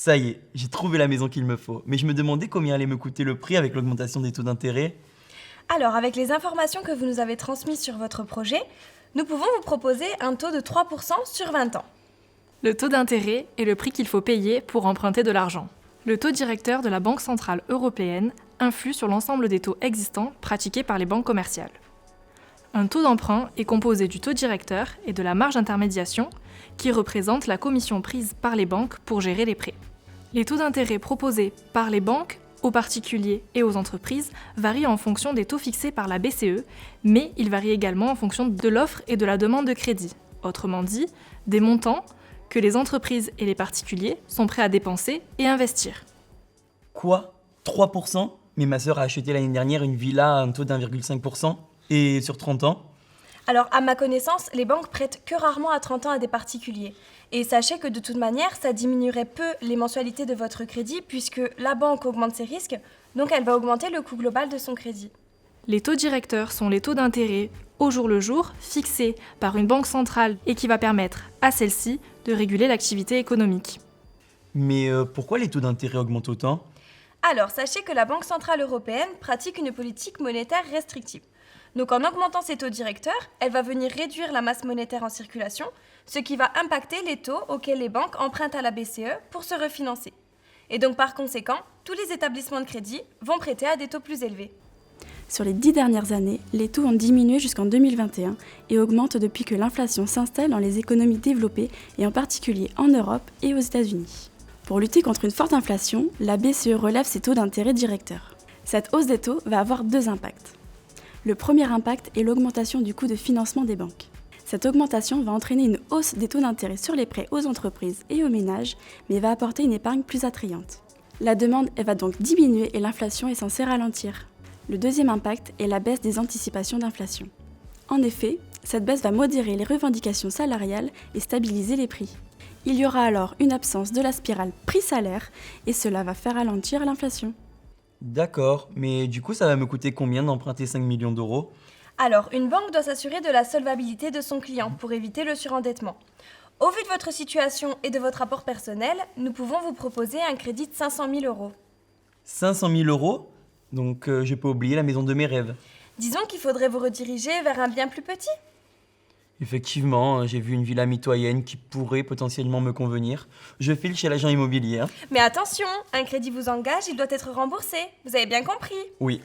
Ça y est, j'ai trouvé la maison qu'il me faut. Mais je me demandais combien allait me coûter le prix avec l'augmentation des taux d'intérêt. Alors, avec les informations que vous nous avez transmises sur votre projet, nous pouvons vous proposer un taux de 3% sur 20 ans. Le taux d'intérêt est le prix qu'il faut payer pour emprunter de l'argent. Le taux directeur de la Banque centrale européenne influe sur l'ensemble des taux existants pratiqués par les banques commerciales. Un taux d'emprunt est composé du taux directeur et de la marge d'intermédiation, qui représente la commission prise par les banques pour gérer les prêts. Les taux d'intérêt proposés par les banques aux particuliers et aux entreprises varient en fonction des taux fixés par la BCE, mais ils varient également en fonction de l'offre et de la demande de crédit. Autrement dit, des montants que les entreprises et les particuliers sont prêts à dépenser et investir. Quoi 3%? Mais ma sœur a acheté l'année dernière une villa à un taux d'1,5% et sur 30 ans. Alors, à ma connaissance, les banques prêtent que rarement à 30 ans à des particuliers. Et sachez que de toute manière, ça diminuerait peu les mensualités de votre crédit puisque la banque augmente ses risques, donc elle va augmenter le coût global de son crédit. Les taux directeurs sont les taux d'intérêt au jour le jour fixés par une banque centrale et qui va permettre à celle-ci de réguler l'activité économique. Mais pourquoi les taux d'intérêt augmentent autant? Alors, sachez que la Banque centrale européenne pratique une politique monétaire restrictive. Donc en augmentant ses taux directeurs, elle va venir réduire la masse monétaire en circulation, ce qui va impacter les taux auxquels les banques empruntent à la BCE pour se refinancer. Et donc par conséquent, tous les établissements de crédit vont prêter à des taux plus élevés. Sur les 10 dernières années, les taux ont diminué jusqu'en 2021 et augmentent depuis que l'inflation s'installe dans les économies développées et en particulier en Europe et aux États-Unis. Pour lutter contre une forte inflation, la BCE relève ses taux d'intérêt directeurs. Cette hausse des taux va avoir deux impacts. Le premier impact est l'augmentation du coût de financement des banques. Cette augmentation va entraîner une hausse des taux d'intérêt sur les prêts aux entreprises et aux ménages, mais va apporter une épargne plus attrayante. La demande va donc diminuer et l'inflation est censée ralentir. Le deuxième impact est la baisse des anticipations d'inflation. En effet, cette baisse va modérer les revendications salariales et stabiliser les prix. Il y aura alors une absence de la spirale prix-salaire et cela va faire ralentir l'inflation. D'accord, mais du coup ça va me coûter combien d'emprunter 5 millions d'euros? Alors, une banque doit s'assurer de la solvabilité de son client pour éviter le surendettement. Au vu de votre situation et de votre rapport personnel, nous pouvons vous proposer un crédit de 500 000 euros. 500 000 euros? Donc je peux oublier la maison de mes rêves. Disons qu'il faudrait vous rediriger vers un bien plus petit. Effectivement, j'ai vu une villa mitoyenne qui pourrait potentiellement me convenir. Je file chez l'agent immobilier. Mais attention, un crédit vous engage, il doit être remboursé. Vous avez bien compris? Oui.